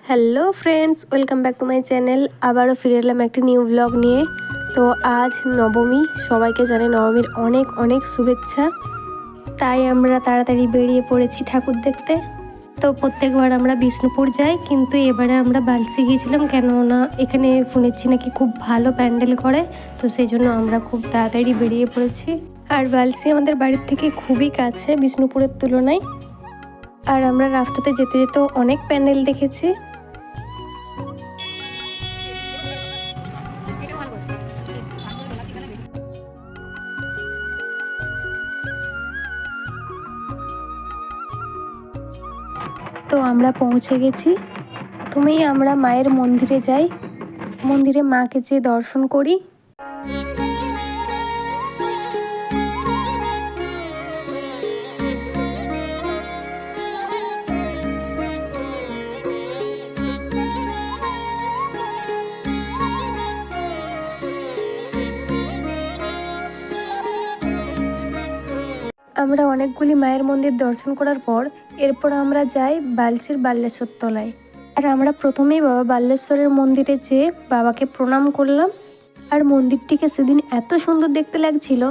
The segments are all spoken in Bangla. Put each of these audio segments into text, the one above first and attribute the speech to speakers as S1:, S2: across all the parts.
S1: Hello friends, welcome back to my channel. আবারও ফিরে এলাম একটি নিউ ব্লগ নিয়ে। তো আজ নবমী, সবাইকে জানাই নবমীর অনেক অনেক শুভেচ্ছা। তাই আমরা তাড়াতাড়ি বেরিয়ে পড়েছি ঠাকুর দেখতে। তো প্রত্যেকবার আমরা বিষ্ণুপুর যাই, কিন্তু এবারে আমরা বালসি গিয়েছিলাম, কেননা এখানে শুনেছি নাকি খুব ভালো প্যান্ডেল করে। তো সেই জন্য আমরা খুব তাড়াতাড়ি বেরিয়ে পড়েছি। আর বালসি আমাদের বাড়ির থেকে খুবই কাছে বিষ্ণুপুরের তুলনায়। আর আমরা রাস্তাতে যেতে যেতে অনেক প্যান্ডেল দেখেছি। তো আমরা পৌঁছে গেছি। প্রথমেই আমরা মায়ের মন্দিরে যাই, মন্দিরে মাকে যেয়ে দর্শন করি। আমরা অনেকগুলি মায়ের মন্দির দর্শন করার পর এরপর আমরা যাই বালসির বাল্যেশ্বর তলায়। আর আমরা প্রথমেই বাবা বাল্যেশ্বরের মন্দিরে যেয়ে বাবাকে প্রণাম করলাম। আর মন্দিরটিকে সেদিন এত সুন্দর দেখতে লাগছিল,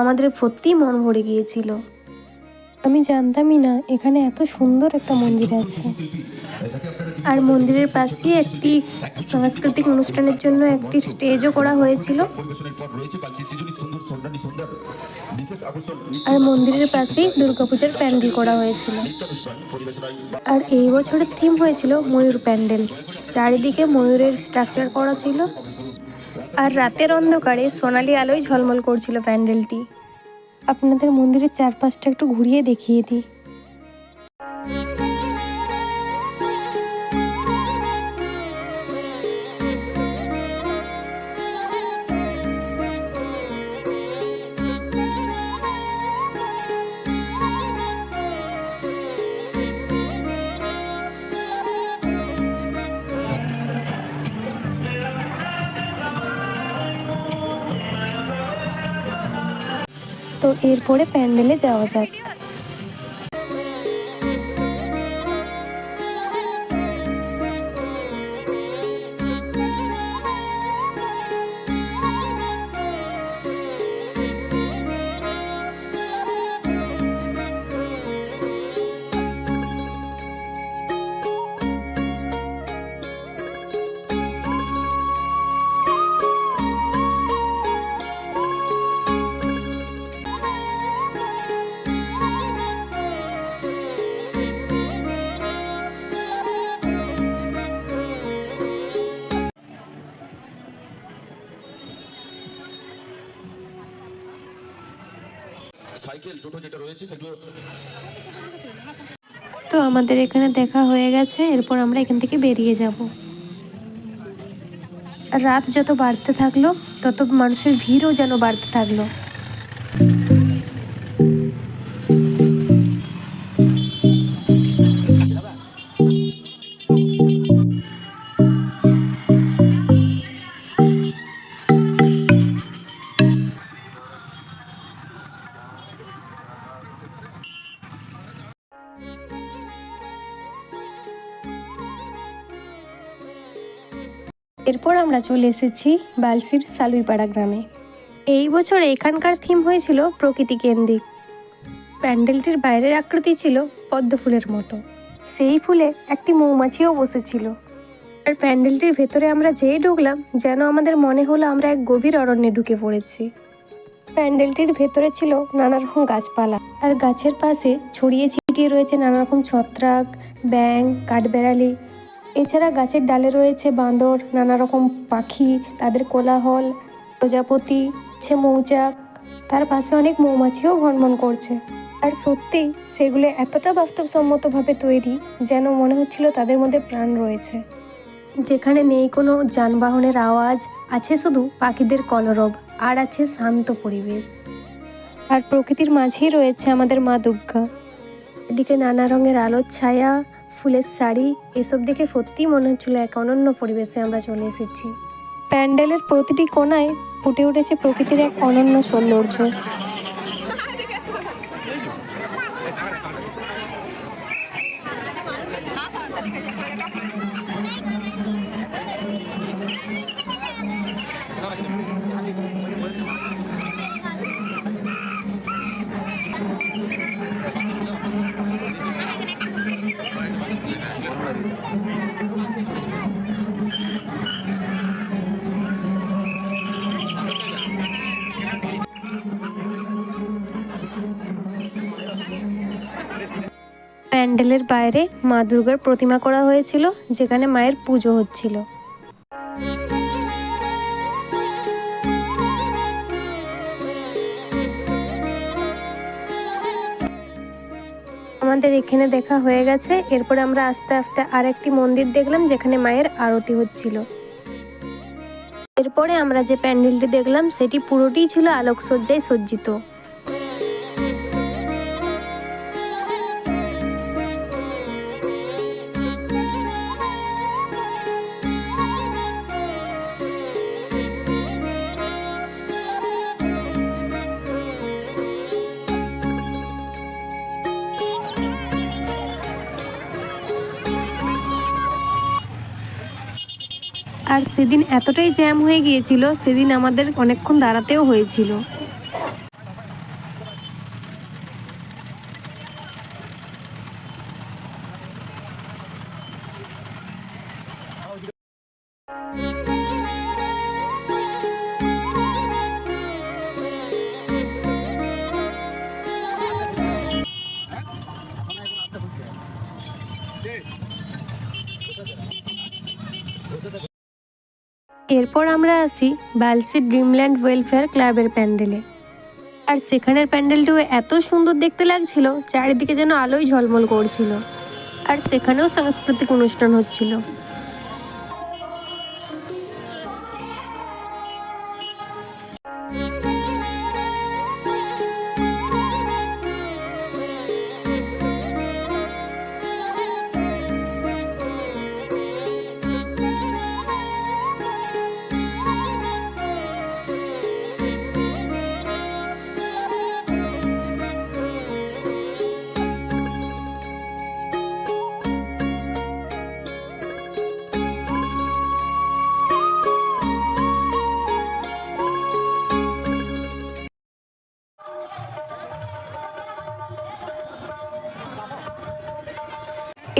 S1: আমাদের সত্যিই মন ভরে গিয়েছিল। আমি জানতামই না এখানে এত সুন্দর একটা মন্দির আছে। আর মন্দিরের পাশেই একটি সাংস্কৃতিক অনুষ্ঠানের জন্য একটি স্টেজও করা হয়েছিল। আর মন্দিরের পাশেই দুর্গাপূজার প্যান্ডেল করা হয়েছিল। আর এই বছরের থিম হয়েছিল ময়ূর প্যান্ডেল। চারিদিকে ময়ূরের স্ট্রাকচার করা ছিল। আর রাতের অন্ধকারে সোনালি আলোয় ঝলমল করছিল প্যান্ডেলটি। আপনাদের মন্দিরের চারপাশটা একটু ঘুরিয়ে দেখিয়ে দিই। তো এরপরে প্যান্ডেলে যাওয়া যাক। তো আমাদের এখানে দেখা হয়ে গেছে, এরপর আমরা এখান থেকে বেরিয়ে যাব। রাত যত বাড়তে থাকলো তত মানুষের ভিড়ও যেন বাড়তে থাকলো। এরপর আমরা চলে এসেছি বালসির সালুইপাড়া গ্রামে। এই বছর এখানকার থিম হয়েছিল প্রকৃতি কেন্দ্রিক। প্যান্ডেলটির বাইরের আকৃতি ছিল পদ্ম ফুলের মতো। সেই ফুলে একটি মৌমাছিও বসেছিল। আর প্যান্ডেলটির ভেতরে আমরা যেই ঢুকলাম, যেন আমাদের মনে হলো আমরা এক গভীর অরণ্যে ঢুকে পড়েছি। প্যান্ডেলটির ভেতরে ছিল নানা রকম গাছপালা, আর গাছের পাশে ছড়িয়ে ছিটিয়ে রয়েছে নানা রকম ছত্রাক, ব্যাঙ, কাঠবেড়ালি। এছাড়া গাছের ডালে রয়েছে বাঁদর, নানা রকম পাখি, তাদের কোলাহল, প্রজাপতি, মৌচাক। তার পাশে অনেক মৌমাছিও ভনভন করছে। আর সত্যি সেগুলো এতটা বাস্তবসম্মতভাবে তৈরি, যেন মনে হচ্ছিল তাদের মধ্যে প্রাণ রয়েছে। যেখানে নেই কোনো যানবাহনের আওয়াজ, আছে শুধু পাখিদের কলরব, আর আছে শান্ত পরিবেশ। আর প্রকৃতির মাঝেই রয়েছে আমাদের মা দুর্গা। এদিকে নানা রঙের আলোর ছায়া, ফুলের শাড়ি, এসব দেখে সত্যিই মনে হচ্ছিল এক অনন্য পরিবেশে আমরা চলে এসেছি। প্যান্ডেলের প্রতিটি কোণায় ফুটে উঠেছে প্রকৃতির এক অনন্য সৌন্দর্য। প্যান্ডেলের বাইরে মা দুর্গার প্রতিমা করা হয়েছিল, যেখানে মায়ের পুজো হচ্ছিল। আমাদের এখানে দেখা হয়ে গেছে। এরপরে আমরা আস্তে আস্তে আরেকটি মন্দির দেখলাম, যেখানে মায়ের আরতি হচ্ছিল। এরপরে আমরা যে প্যান্ডেলটি দেখলাম সেটি পুরোটিই ছিল আলোকসজ্জায় সজ্জিত। আর সেদিন এতটাই জ্যাম হয়ে গিয়েছিল, সেদিন আমাদের অনেকক্ষণ দাঁড়াতেও হয়েছিল। এরপর আমরা আসি বালসি ড্রিমল্যান্ড ওয়েলফেয়ার ক্লাবের প্যান্ডেলে। আর সেখানের প্যান্ডেলটিও এত সুন্দর দেখতে লাগছিল, চারিদিকে যেন আলোয় ঝলমল করছিল। আর সেখানেও সাংস্কৃতিক অনুষ্ঠান হচ্ছিল।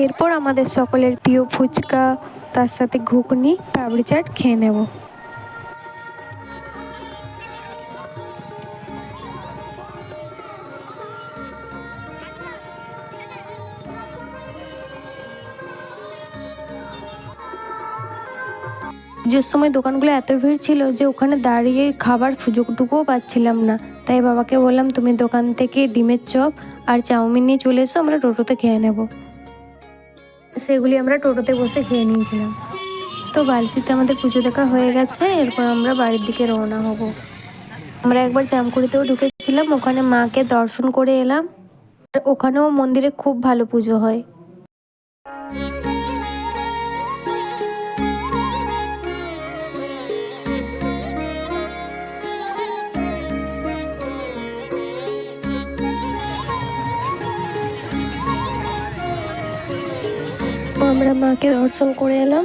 S1: এরপর আমাদের সকলের প্রিয় ফুচকা, তার সাথে ঘুগনি, পাপড়ি চাট খেয়ে নেব। যে সময় দোকানগুলো এত ভিড় ছিল যে ওখানে দাঁড়িয়ে খাবার সুযোগটুকুও পাচ্ছিলাম না। তাই বাবাকে বললাম, তুমি দোকান থেকে ডিমের চপ আর চাউমিন নিয়ে চলে এসো, আমরা টোটোতে খেয়ে নেব। সেগুলি আমরা টোটোতে বসে খেয়ে নিয়েছিলাম। তো বালসিতে আমাদের পুজো দেখা হয়ে গেছে। এরপর আমরা বাড়ির দিকে রওনা হব। আমরা একবার জামকুড়িতেও ঢুকেছিলাম, ওখানে মাকে দর্শন করে এলাম। আর ওখানেও মন্দিরে খুব ভালো পুজো হয়। আমরা মাকে দর্শন করে এলাম।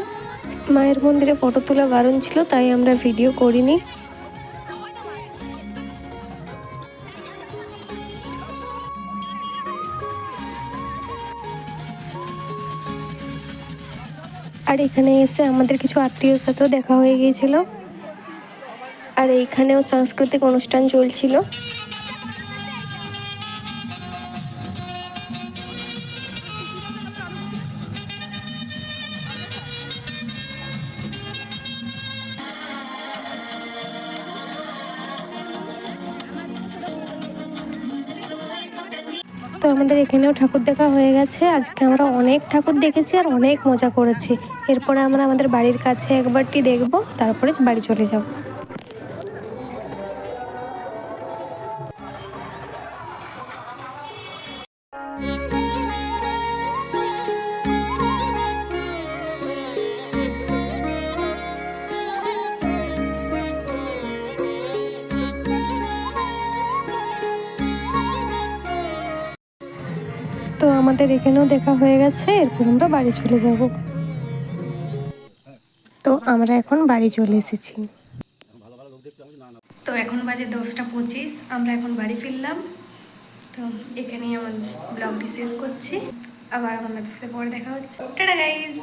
S1: মায়ের মন্দিরে ফটো তোলা বারণ ছিল, তাই আমরা ভিডিও করিনি। আর এখানে এসে আমাদের কিছু আত্মীয়র সাথেও দেখা হয়ে গিয়েছিল। আর এইখানেও সাংস্কৃতিক অনুষ্ঠান চলছিল। তো আমাদের এখানেও ঠাকুর দেখা হয়ে গেছে। আজকে আমরা অনেক ঠাকুর দেখেছি আর অনেক মজা করেছি। এরপরে আমরা আমাদের বাড়ির কাছে একবারটি দেখব, তারপরে বাড়ি চলে যাব। তো আমাদের এখানেও দেখা হয়ে গেছে। এরপর আমরা বাড়ি চলে যাব। তো আমরা এখন বাড়ি চলে এসেছি। তো এখন বাজে 10টা 25। আমরা এখন বাড়ি ফিরলাম। তো এখানেই আমার ব্লগটি শেষ করছি। আবার আপনাদের সাথে পরে দেখা হচ্ছে। Tata guys.